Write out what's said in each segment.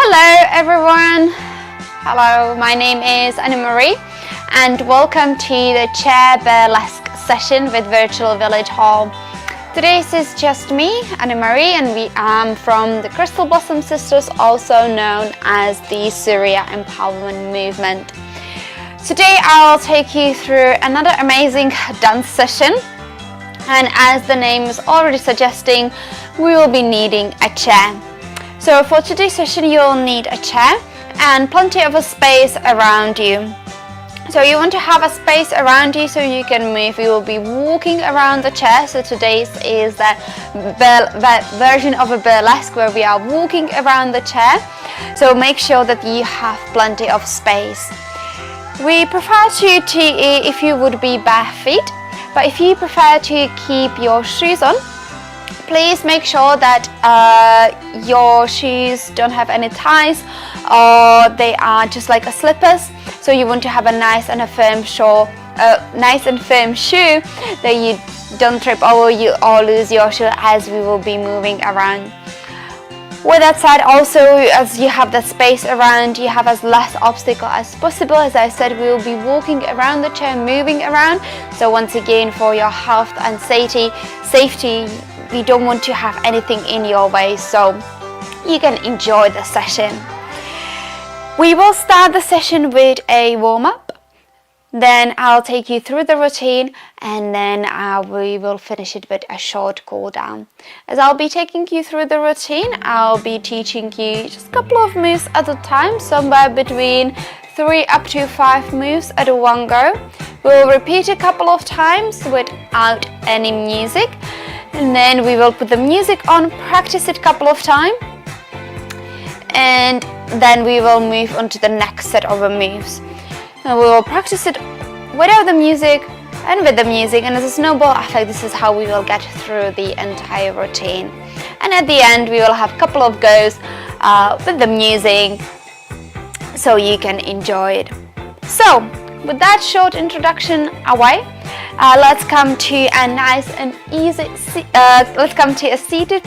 Hello everyone. Hello, my name is Anna-Marie and welcome to the Chair Burlesque session with Virtual Village Hall. Today is just me, Anna-Marie, and we are from the Crystal Blossom Sisters, also known as the Surya Empowerment Movement. Today I'll take you through another amazing dance session, and as the name is already suggesting, we will be needing a chair. So for today's session you'll need a chair and plenty of a space around you. So you want to have a space around you so you can move. You will be walking around the chair. So today's is the version of a burlesque where we are walking around the chair. So make sure that you have plenty of space. We prefer to if you would be bare feet, but if you prefer to keep your shoes on, please make sure that your shoes don't have any ties or they are just like a slippers. So you want to have a nice and firm shoe that you don't trip over you or lose your shoe as we will be moving around. With that said, also as you have the space around, you have as less obstacle as possible. As I said, we will be walking around the chair, moving around. So once again, for your health and safety, we don't want to have anything in your way, so you can enjoy the session. We will start the session with a warm-up, then I'll take you through the routine, and then we will finish it with a short cool down. As I'll be taking you through the routine, I'll be teaching you just a couple of moves at a time, somewhere between 3 up to 5 moves at one go. We'll repeat a couple of times without any music, and then we will put the music on, practice it a couple of times, and then we will move on to the next set of moves. And we will practice it without the music and with the music, and as a snowball effect, this is how we will get through the entire routine. And at the end we will have a couple of goes with the music so you can enjoy it. So with that short introduction away, let's come to a nice and easy, let's come to a seated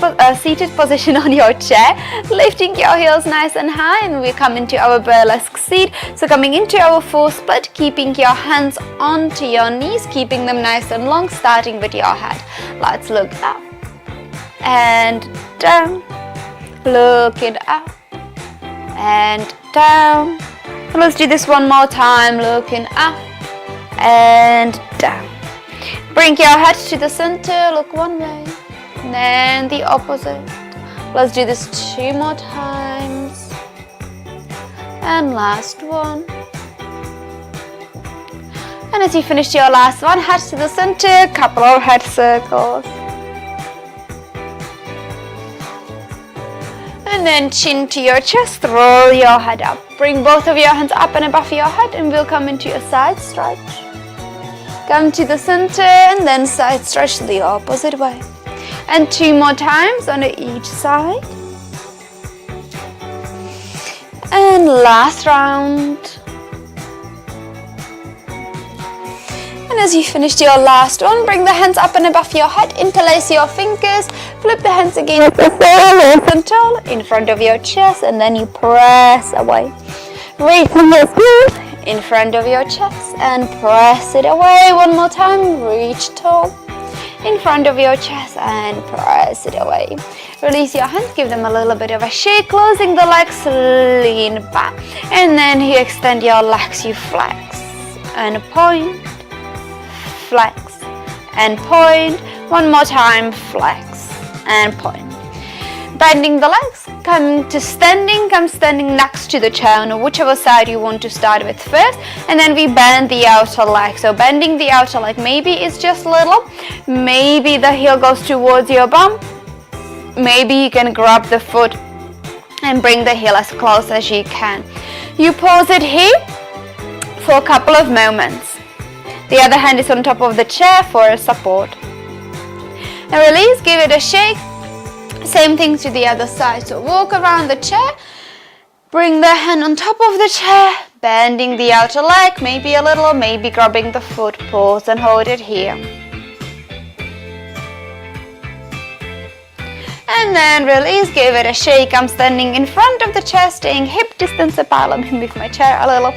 position on your chair, lifting your heels nice and high, and we come into our burlesque seat. So coming into our full split, keeping your hands onto your knees, keeping them nice and long, starting with your head. Let's look up and down, looking up and down. Let's do this one more time, looking up and down. Bring your head to the center, look one way, then the opposite. Let's do this 2 more times. And last one. And as you finish your last one, head to the center, couple of head circles. And then chin to your chest, roll your head up. Bring both of your hands up and above your head, and we'll come into a side stretch. Come to the center and then side stretch the opposite way. And 2 more times on each side. And last round. And as you finished your last one, bring the hands up and above your head, interlace your fingers, flip the hands against the nice and tall in front of your chest, and then you press away. Reach in front of your chest and press it away. One more time, reach tall in front of your chest and press it away. Release your hands, give them a little bit of a shake, closing the legs, lean back, and then you extend your legs, you flex and point, flex and point. One more time, flex and point. Bending the legs, come standing next to the chair on whichever side you want to start with first, and then we bend the outer leg. So bending the outer leg, maybe it's just little, maybe the heel goes towards your bum, maybe you can grab the foot and bring the heel as close as you can. You pause it here for a couple of moments. The other hand is on top of the chair for a support. And release, give it a shake. Same thing to the other side. So walk around the chair, bring the hand on top of the chair, bending the outer leg, maybe a little, maybe grabbing the foot, pause and hold it here. And then release, give it a shake. I'm standing in front of the chair, staying hip distance apart. Let me move my chair a little.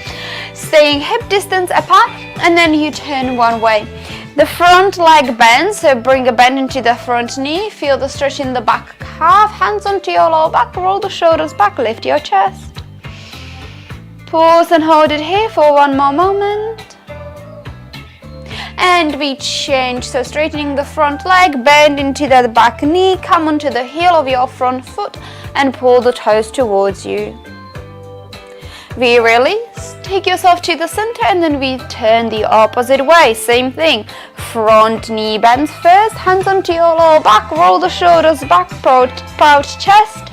Staying hip distance apart, and then you turn one way. The front leg bends, so bring a bend into the front knee. Feel the stretch in the back calf. Hands onto your lower back, roll the shoulders back, lift your chest. Pause and hold it here for one more moment. And we change, so straightening the front leg, bend into the back knee, come onto the heel of your front foot and pull the toes towards you. We release, take yourself to the center, and then we turn the opposite way. Same thing, front knee bends first, hands onto your lower back, roll the shoulders back, proud chest.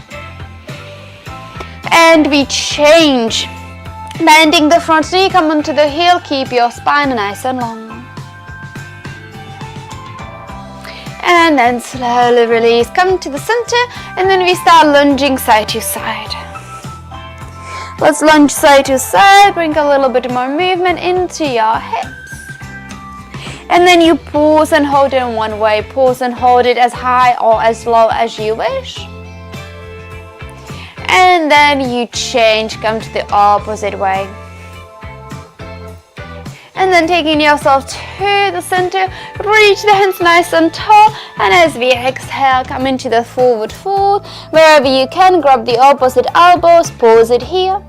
And we change, bending the front knee, come onto the heel, keep your spine nice and long. And then slowly release, come to the center, and then we start lunging side to side. Let's lunge side to side, bring a little bit more movement into your hips. And then you pause and hold it in one way. Pause and hold it as high or as low as you wish. And then you change, come to the opposite way. And then taking yourself to the center, reach the hands nice and tall, and as we exhale, come into the forward fold. Wherever you can, grab the opposite elbows, pause it here.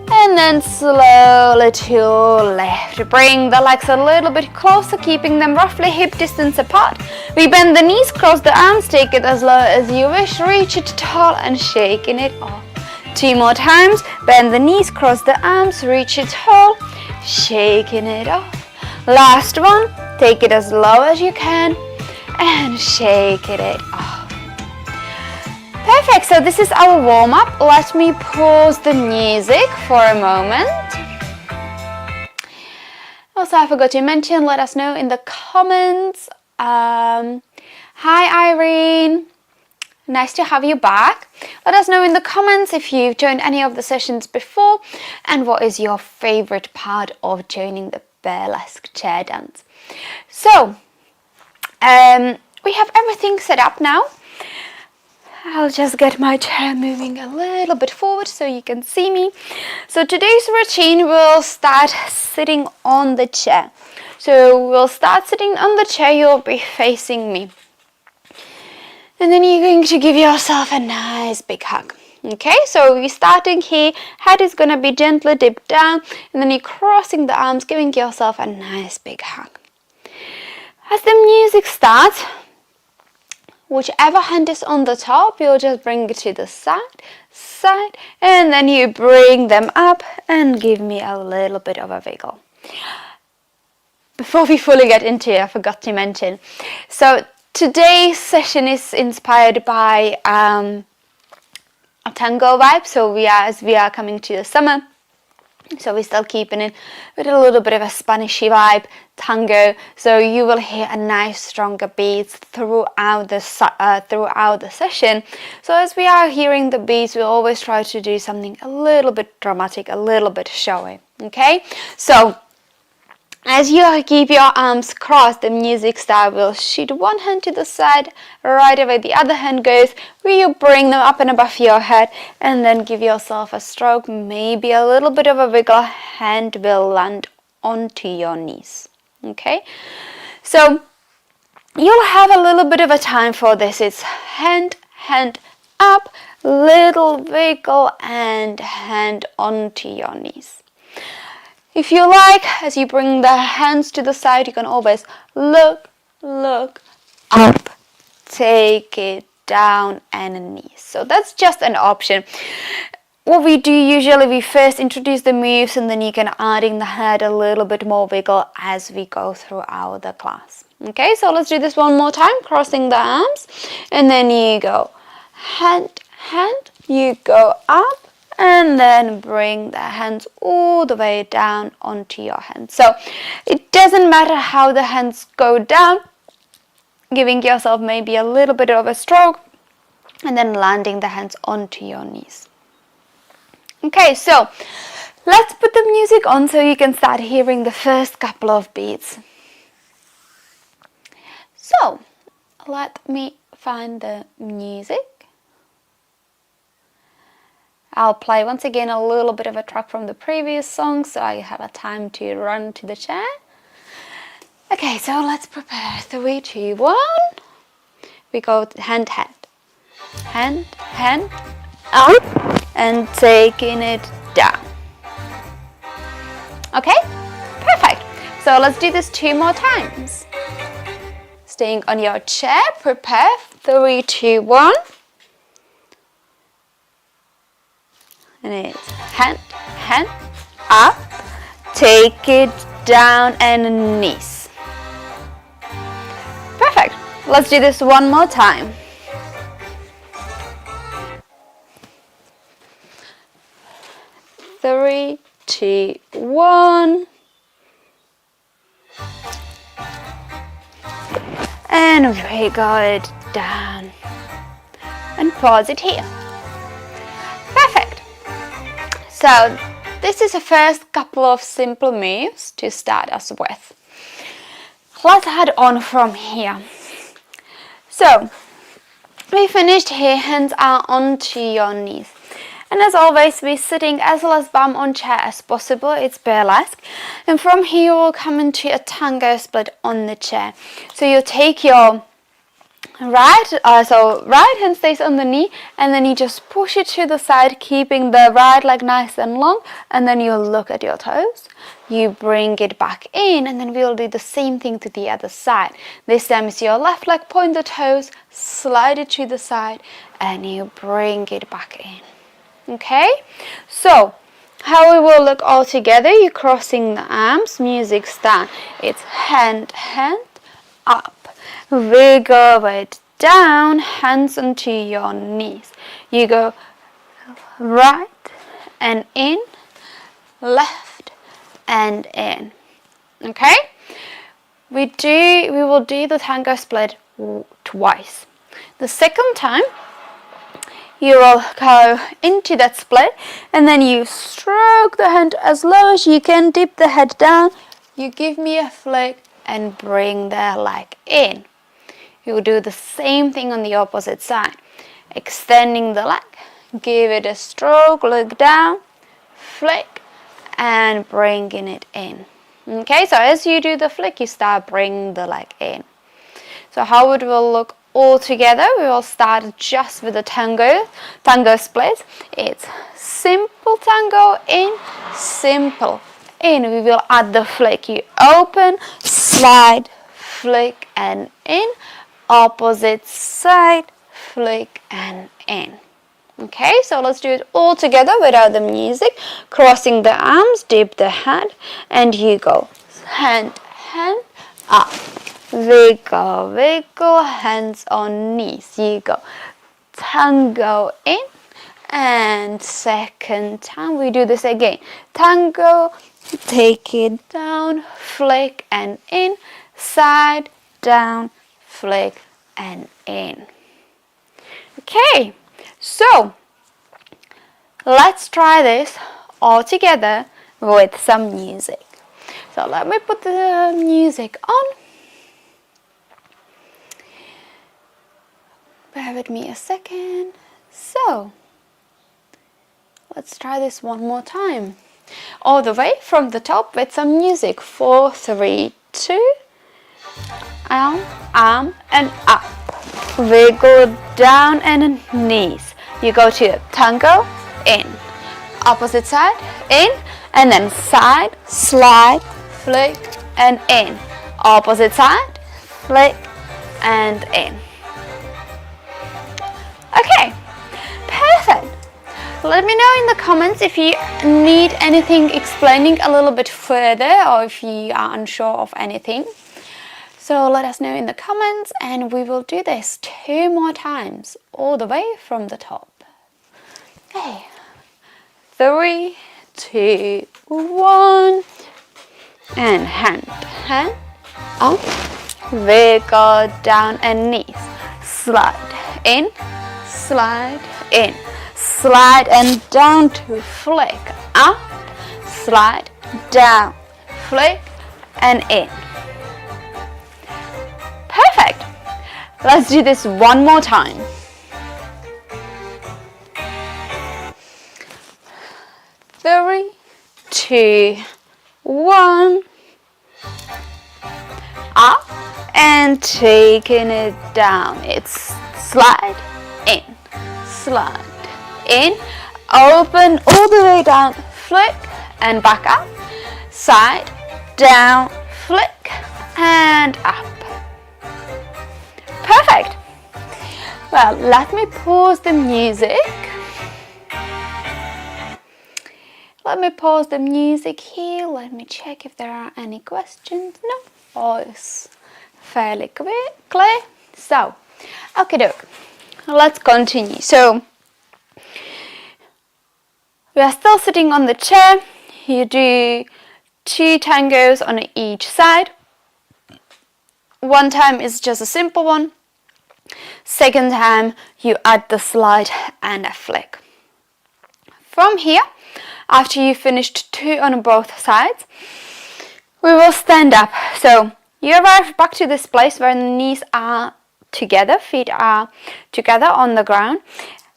And then slowly to your left. Bring the legs a little bit closer, keeping them roughly hip distance apart. We bend the knees, cross the arms, take it as low as you wish, reach it tall and shaking it off. 2 more times, bend the knees, cross the arms, reach it tall, shaking it off. Last one, take it as low as you can and shake it off. Perfect, so this is our warm-up. Let me pause the music for a moment. Also, I forgot to mention, let us know in the comments. Hi Irene, nice to have you back. Let us know in the comments if you've joined any of the sessions before and what is your favorite part of joining the burlesque chair dance. So, we have everything set up now. I'll just get my chair moving a little bit forward so you can see me. So today's routine will start sitting on the chair. So we'll start sitting on the chair, you'll be facing me. And then you're going to give yourself a nice big hug. Okay, so we're starting here, head is going to be gently dipped down, and then you're crossing the arms, giving yourself a nice big hug. As the music starts, whichever hand is on the top, you'll just bring it to the side, and then you bring them up and give me a little bit of a wiggle. Before we fully get into it, I forgot to mention. So today's session is inspired by a tango vibe. So as we are coming to the summer, so we're still keeping it with a little bit of a Spanishy vibe, tango. So you will hear a nice stronger beats throughout the session. So as we are hearing the beats, we always try to do something a little bit dramatic, a little bit showy. Okay, so as you keep your arms crossed, the music star will shoot one hand to the side, right away the other hand goes, where you bring them up and above your head, and then give yourself a stroke, maybe a little bit of a wiggle, hand will land onto your knees. Okay, so you'll have a little bit of a time for this. It's hand up, little wiggle, and hand onto your knees. If you like, as you bring the hands to the side, you can always look up, take it down, and knees. So that's just an option. What we do usually, we first introduce the moves, and then you can add in the head a little bit more wiggle as we go throughout the class. Okay, so let's do this one more time, crossing the arms, and then you go hand, you go up, and then bring the hands all the way down onto your hands. So it doesn't matter how the hands go down, giving yourself maybe a little bit of a stroke, and then landing the hands onto your knees. Okay, so let's put the music on so you can start hearing the first couple of beats. So let me find the music. I'll play once again a little bit of a track from the previous song so I have a time to run to the chair. Okay, so let's prepare. 3, 2, 1. We go hand, hand. Hand, hand, up, and taking it down. Okay, perfect. So let's do this 2 more times. Staying on your chair, prepare. 3, 2, 1. And it's hand, hand, up, take it down and knees. Perfect. Let's do this 1 more time. 3, 2, 1. And wiggle it down. And pause it here. Perfect. So this is the first couple of simple moves to start us with. Let's head on from here. So we finished here, hands are onto your knees. And as always, we're sitting as well as bum on chair as possible. It's burlesque. And from here, we'll come into a tango split on the chair. So you take your right hand stays on the knee, and then you just push it to the side, keeping the right leg nice and long, and then you look at your toes. You bring it back in, and then we'll do the same thing to the other side. This time it's your left leg, point the toes, slide it to the side, and you bring it back in. Okay, so how we will look all together, you're crossing the arms, music start. It's hand, hand, up, wiggle it down, hands onto your knees. You go right and in, left and in. Okay, we will do the tango split twice. The second time, you will go into that split, and then you stroke the hand as low as you can, dip the head down, you give me a flick and bring the leg in. You will do the same thing on the opposite side. Extending the leg, give it a stroke, look down, flick, and bringing it in. Okay, so as you do the flick, you start bringing the leg in. So how it will look all together, we will start just with the tango split. It's simple tango in, simple in. We will add the flick. You open, slide, flick and in. Opposite side, flick and in. Okay, so let's do it all together without the music. Crossing the arms, dip the head, and you go hand, hand, up. Wiggle, wiggle, hands on knees. You go tango in, and second time we do this again. Tango, take it down, flick and in, side, down, flick and in. Okay, so let's try this all together with some music. So let me put the music on. Bear with me a second. So let's try this 1 more time. All the way from the top with some music. 4, 3, 2. Arm and up. Wiggle down and knees. You go to tango, in. Opposite side, in. And then side, slide, flick and in. Opposite side, flick and in. Okay, perfect. Let me know in the comments if you need anything explaining a little bit further, or if you are unsure of anything. So let us know in the comments, and we will do this 2 more times all the way from the top. Okay, 3, 2, 1, and hand, up, wiggle down and knees, slide in, slide in, slide and down to flick, up, slide, down, flick and in. Perfect. Let's do this one more time. 3, 2, 1. Up and taking it down. It's slide in, open all the way down, flick and back up, side, down, flick and up. Perfect. Well, let me pause the music. Let me pause the music here. Let me check if there are any questions. No, all is fairly clear. So, okay, doke. Let's continue. So, we are still sitting on the chair. You do 2 tangos on each side. One time is just a simple one. Second time, you add the slide and a flick. From here, after you finished 2 on both sides, we will stand up. So you arrive back to this place where the knees are together, feet are together on the ground,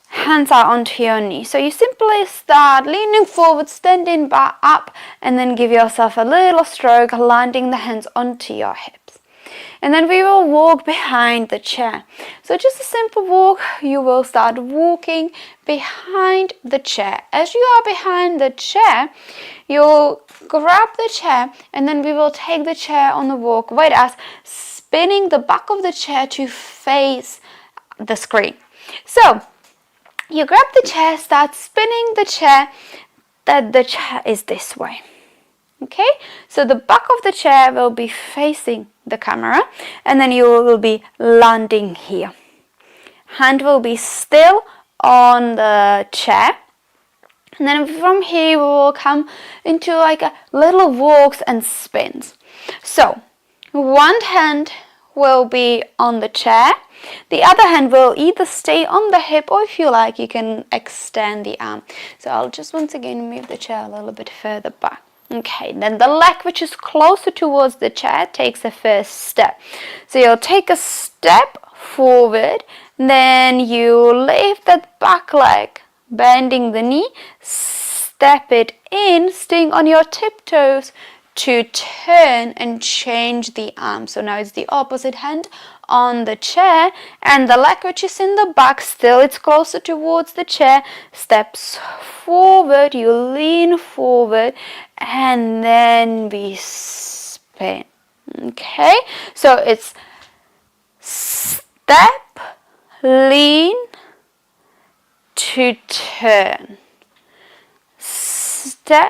hands are onto your knees. So you simply start leaning forward, standing back up, and then give yourself a little stroke, landing the hands onto your hips. And then we will walk behind the chair. So just a simple walk. You will start walking behind the chair. As you are behind the chair, you'll grab the chair and then we will take the chair on the walk with us, spinning the back of the chair to face the screen. So you grab the chair, start spinning the chair, that the chair is this way. Okay, so the back of the chair will be facing the camera and then you will be landing here. Hand will be still on the chair. And then from here we will come into like a little walks and spins. So one hand will be on the chair. The other hand will either stay on the hip or if you like you can extend the arm. So I'll just once again move the chair a little bit further back. Okay, then the leg which is closer towards the chair takes the first step. So you'll take a step forward, then you lift that back leg, bending the knee, step it in, staying on your tiptoes to turn and change the arm. So now it's the opposite hand on the chair and the leg which is in the back, still it's closer towards the chair, steps forward, you lean forward and then we spin. Okay, so it's step, lean to turn, step,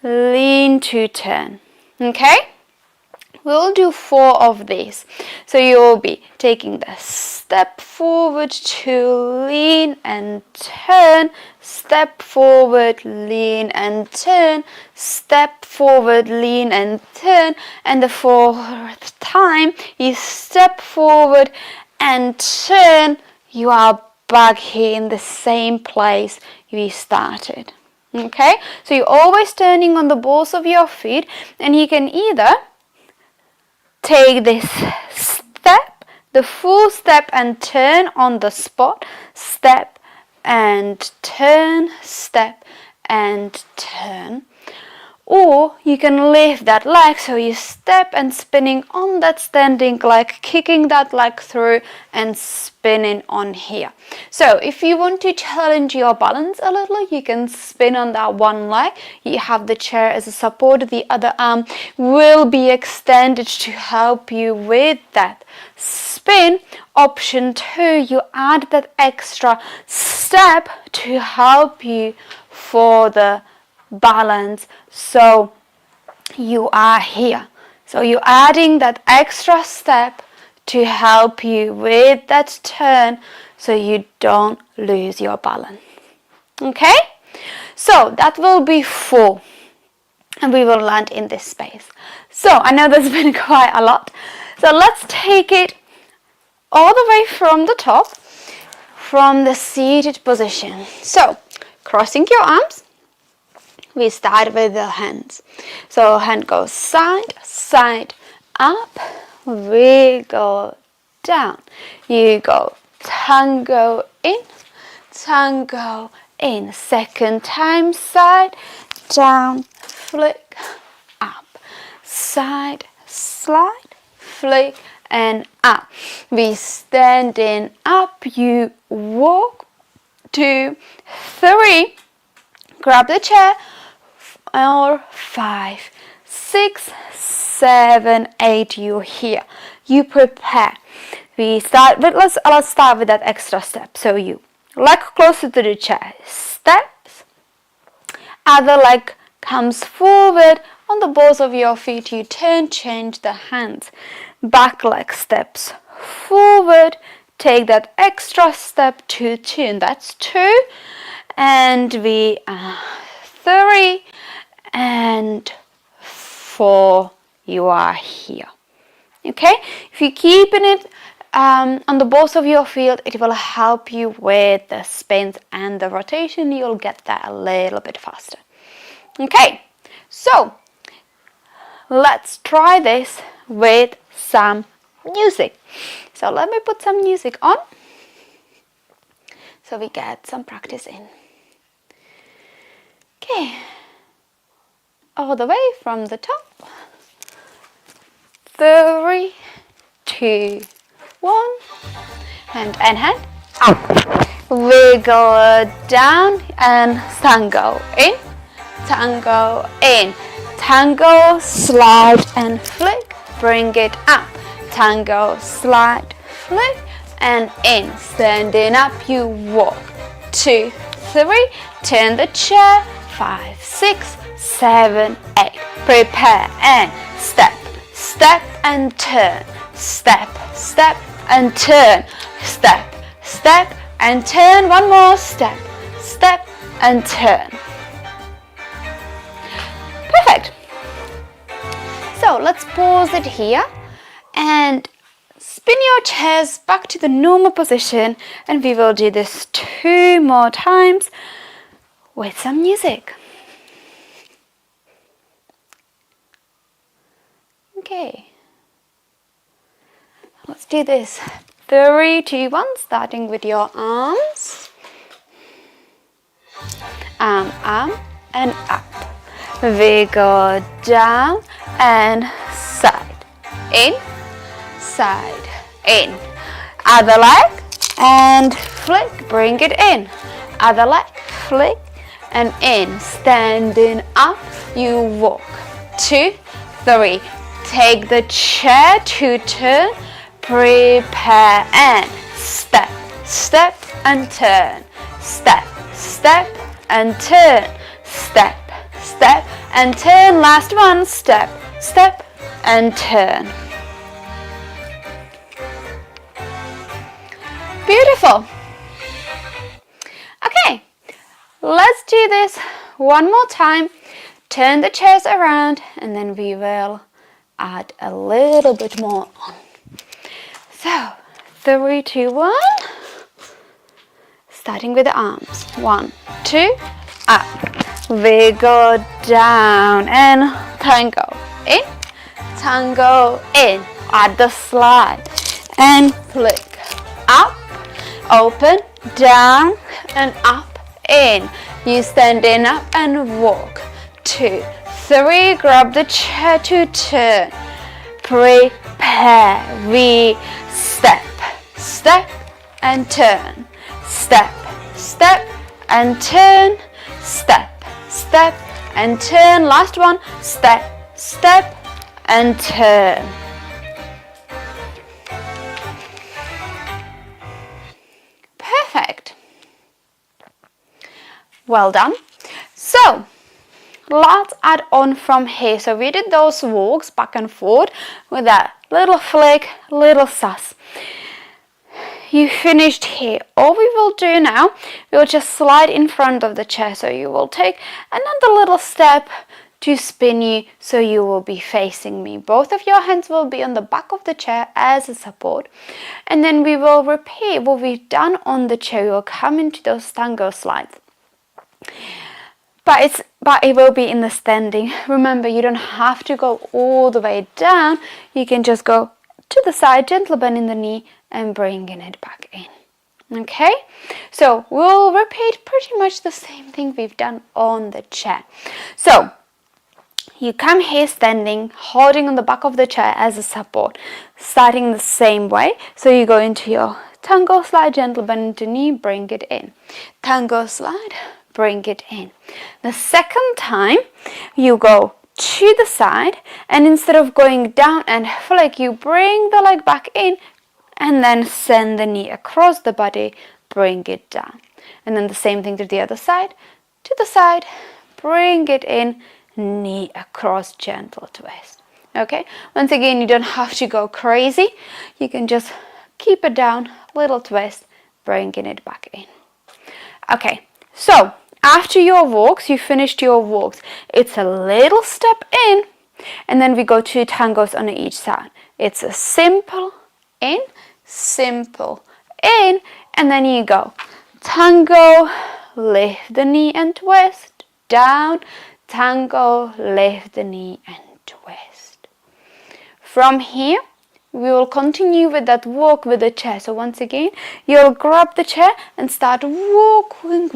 lean to turn. Okay, we'll do 4 of these. So you'll be taking the step forward to lean and turn, step forward, lean and turn, step forward, lean and turn, and the 4th time you step forward and turn, you are back here in the same place we started. Okay, so you're always turning on the balls of your feet and you can either take this step, the full step and turn on the spot, step and turn, step and turn. Or you can lift that leg, so you step and spinning on that standing leg, kicking that leg through and spinning on here. So if you want to challenge your balance a little, you can spin on that one leg. You have the chair as a support. The other arm will be extended to help you with that spin. Option 2, you add that extra step to help you for the balance. So you are here. So you're adding that extra step to help you with that turn so you don't lose your balance. Okay? So that will be 4. And we will land in this space. So I know there's been quite a lot. So let's take it all the way from the top, from the seated position. So crossing your arms. We start with the hands. So hand goes side, side, up, wiggle down. You go tango in, tango in. Second time, side, down, flick, up, side, slide, flick, and up. We standing up, you walk, 2, 3, grab the chair, 4, 5, 6, 7, 8, you're here. You prepare. We start with, let's start with that extra step. So you leg closer to the chair, steps, other leg comes forward, on the balls of your feet you turn, change the hands, back leg steps forward, take that extra step to 2, and that's 2, and we 3 and 4, you are here. Okay, if you're keeping it on the balls of your feet, it will help you with the spins and the rotation. You'll get that a little bit faster. Okay, so let's try this with some music. So let me put some music on so we get some practice in. Okay, all the way from the top. 3, 2, 1, hand and hand up. Wiggle down and tango in, tango in, tango, slide and flick, bring it up, tango, slide, flick and in, standing up, you walk, 2, 3, turn the chair, 5, 6, 7, 8, prepare and step, step and turn, step, step and turn, step, step and turn, one more step, step and turn. Perfect. So let's pause it here and spin your chairs back to the normal position, and we will do this 2 more times with some music. Okay, let's do this. 3, 2, 1, starting with your arms, arm and up. Wiggle down and side, in, other leg and flick, bring it in, other leg, flick and in, standing up, you walk, 2, 3, take the chair to turn, prepare and step, step and turn, step, step and turn, step, step and turn, last one, step, step and turn. Beautiful. Okay, let's do this one more time. Turn the chairs around and then we will add a little bit more on. So 3, 2, 1, starting with the arms, 1, 2, up, wiggle down and tango in, add the slide and flick, up, open, down and up, in, you standing up and walk, 2, 3, grab the chair to turn, prepare, we step, step and turn, step, step and turn, step, step and turn, last one, step, step and turn. Perfect. Well done. So let's add on from here. So we did those walks back and forth with that little flick, little sus. You finished here. All we will do now, we will just slide in front of the chair. So you will take another little step to spin you, so you will be facing me. Both of your hands will be on the back of the chair as a support. And then we will repeat what we've done on the chair. We will come into those tango slides. But it will be in the standing. Remember, you don't have to go all the way down. You can just go to the side, gentle bend in the knee and bringing it back in. Okay, so we'll repeat pretty much the same thing we've done on the chair. So you come here standing, holding on the back of the chair as a support, starting the same way. So you go into your tango slide, gentle bend into knee, bring it in. Tango slide, bring it in. The second time you go to the side, and instead of going down and flick, you bring the leg back in and then send the knee across the body, bring it down. And then the same thing to the other side, to the side, bring it in, knee across, gentle twist. Okay, once again, you don't have to go crazy. You can just keep it down, little twist, bringing it back in. Okay, so after your walks, you finished your walks. It's a little step in, and then we go 2 tangos on each side. It's a simple in, simple in, and then you go tango, lift the knee and twist, down, tango, lift the knee and twist. From here, we will continue with that walk with the chair. So once again, you'll grab the chair and start walking,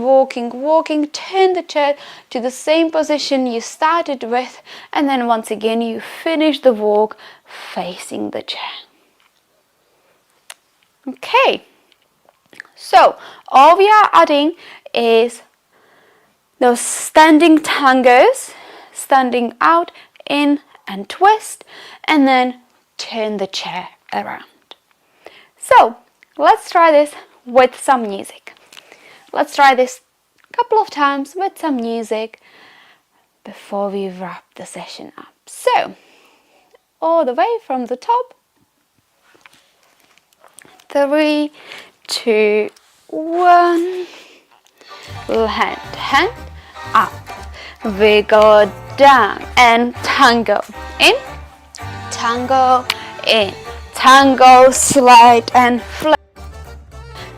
turn the chair to the same position you started with, and then once again you finish the walk facing the chair. Okay, so all we are adding is those standing tangos, standing out, in and twist, and then turn the chair around. So let's try this with some music. Let's try this a couple of times with some music before we wrap the session up. So all the way from the top. 3, 2, 1. Hand up, wiggle down and tango in, tango in, tango slide and flick,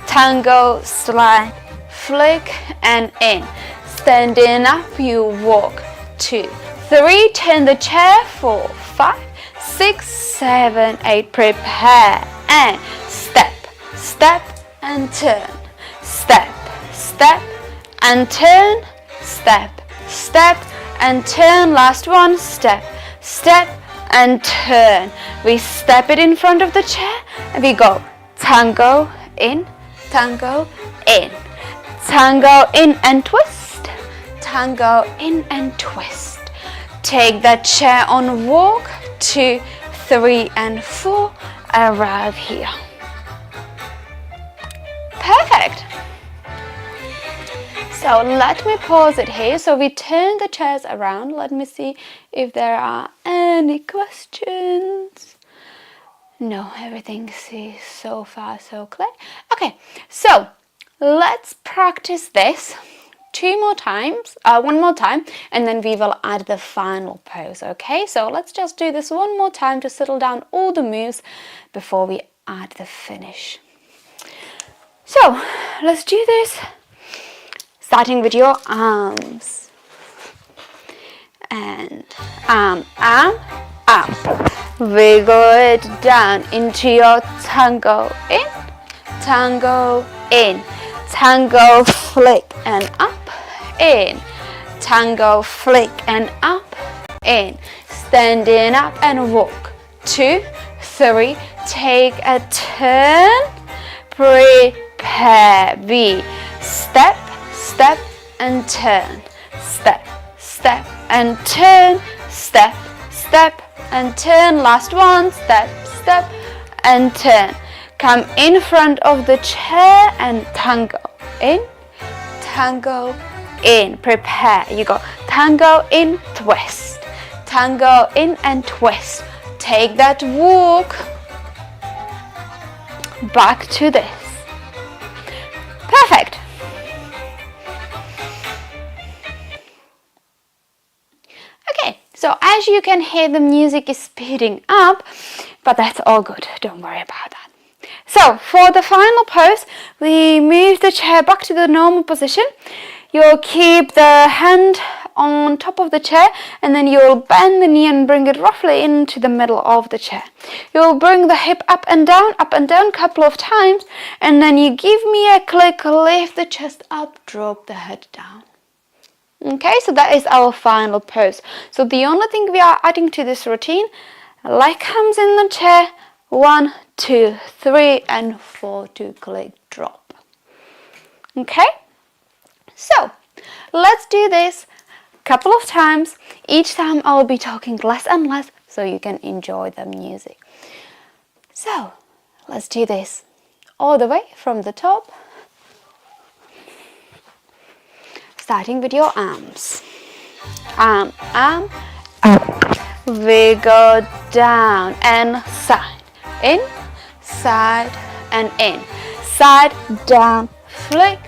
tango slide, flick and in. Standing up, you walk 2, 3, turn the chair, 4, 5, 6, 7, 8, prepare and step, step and turn, step, step and turn, step, step and turn. Last one, step, step and turn. We step it in front of the chair and we go tango in, tango in, tango in and twist, tango in and twist. Take that chair on walk 2, 3 and 4, arrive here. Perfect. So let me pause it here. So we turn the chairs around. Let me see if there are any questions. No, everything is so far so clear. Okay, so let's practice this 2 more times, 1 more time, and then we will add the final pose. Okay, so let's just do this 1 more time to settle down all the moves before we add the finish. So let's do this. Starting with your arms and arm, up, wiggle it down into your tango in, tango in, tango flick and up, in, tango flick and up, in, standing up and walk, 2, 3, take a turn, prepare, V, step, step and turn, step, step and turn, step, step and turn. Last one, step, step and turn. Come in front of the chair and tango in, tango in. Prepare. You go tango in, twist, tango in and twist. Take that walk back to this. Perfect. Okay, so as you can hear, the music is speeding up, but that's all good. Don't worry about that. So for the final pose, we move the chair back to the normal position. You'll keep the hand on top of the chair, and then you'll bend the knee and bring it roughly into the middle of the chair. You'll bring the hip up and down a couple of times, and then you give me a click, lift the chest up, drop the head down. Okay, so that is our final pose. So the only thing we are adding to this routine, leg comes in the chair, 1, 2, 3, and 4 to click, drop. Okay, so let's do this a couple of times. Each time I will be talking less and less so you can enjoy the music. So let's do this all the way from the top. Starting with your arms. Arm, up. We go down and side. In, side, and in. Side, down, flick,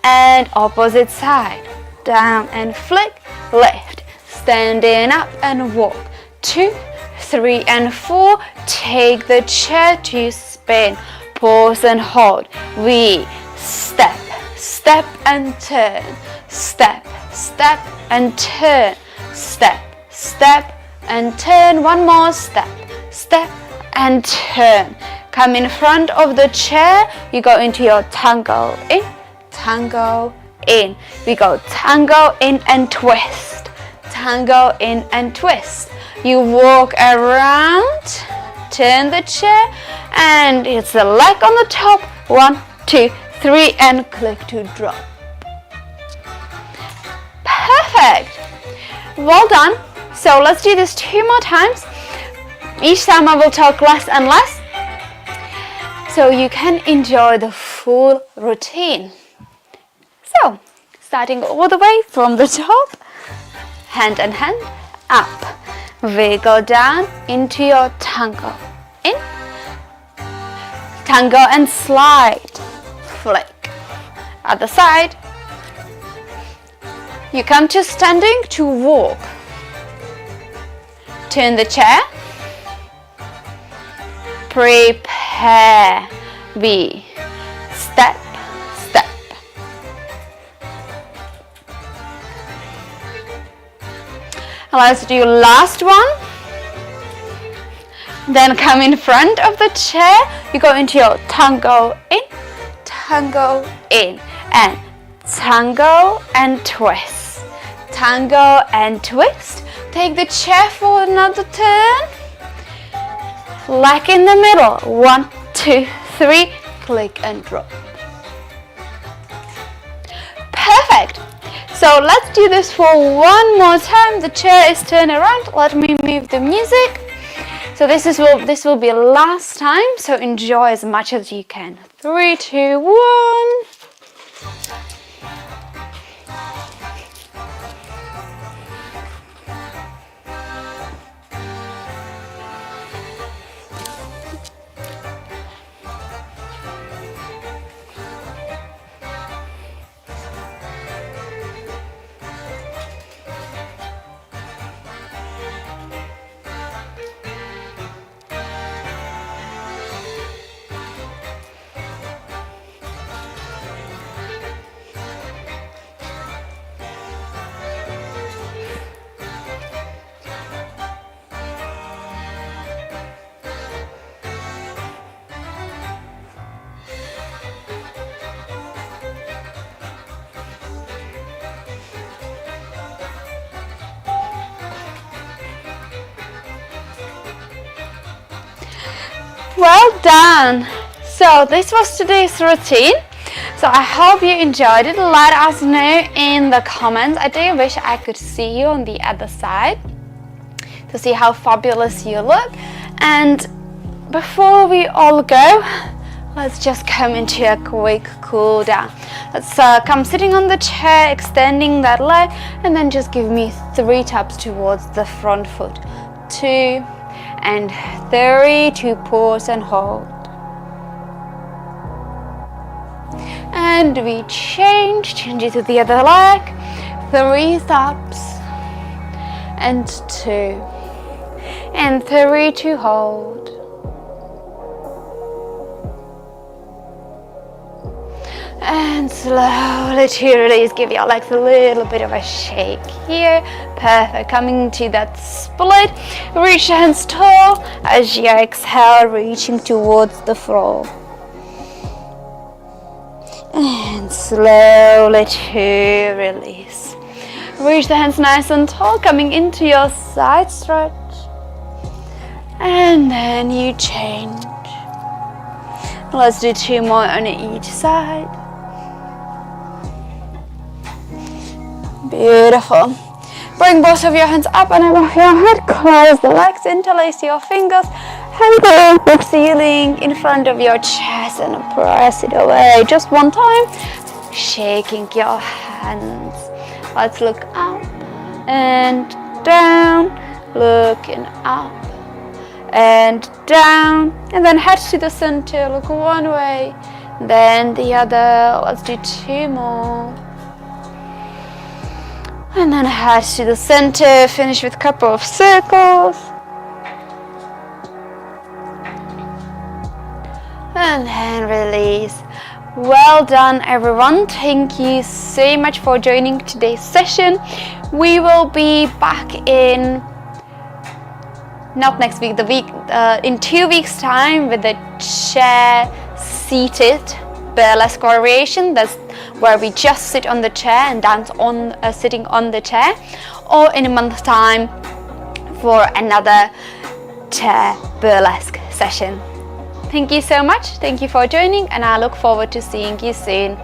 and opposite side. Down and flick, lift. Standing up and walk. 2, 3, and 4. Take the chair to spin. Pause and hold. We step, step and turn. Step, step and turn. Step, step and turn. One more step, step and turn. Come in front of the chair. You go into your tango in, tango in. We go tango in and twist. Tango in and twist. You walk around, turn the chair, and it's the leg on the top. 1, 2, 3, and click to drop. Perfect. Well done. So let's do this 2 more times. Each time I will talk less and less so you can enjoy the full routine. So starting all the way from the top, hand and hand up. We go down into your tango. In, tango and slide, flick. Other side. You come to standing to walk. Turn the chair. Prepare. We step, step. Let's do last one. Then come in front of the chair. You go into your tango in, and tango and twist. Tango and twist. Take the chair for another turn. Leg in the middle. 1, 2, 3. Click and drop. Perfect. So let's do this for one more time. The chair is turned around. Let me move the music. So this will be last time. So enjoy as much as you can. 3, 2, 1. Well done. So this was today's routine. So I hope you enjoyed it. Let us know in the comments. I do wish I could see you on the other side to see how fabulous you look. And before we all go, let's just come into a quick cool down. Let's come sitting on the chair, extending that leg, and then just give me 3 taps towards the front foot. 2 and 3 to pause and hold. And we change it to the other leg. 3 taps and 2 and 3 to hold. And slowly to release, give your legs a little bit of a shake here. Perfect. Coming to that split, reach your hands tall as you exhale, reaching towards the floor. And slowly to release. Reach the hands nice and tall, coming into your side stretch. And then you change. Let's do 2 more on each side. Beautiful. Bring both of your hands up and above your head. Close the legs, interlace your fingers. Hand the ceiling in front of your chest and press it away. Just one time. Shaking your hands. Let's look up and down. Looking up and down. And then head to the center. Look one way, then the other. Let's do 2 more. And then head to the center, finish with a couple of circles. And then release. Well done, everyone. Thank you so much for joining today's session. We will be back in, not next week, in 2 weeks time with the chair seated burlesque variation. That's where we just sit on the chair and dance on sitting on the chair, or in a month's time for another chair burlesque session. Thank you so much. Thank you for joining, and I look forward to seeing you soon.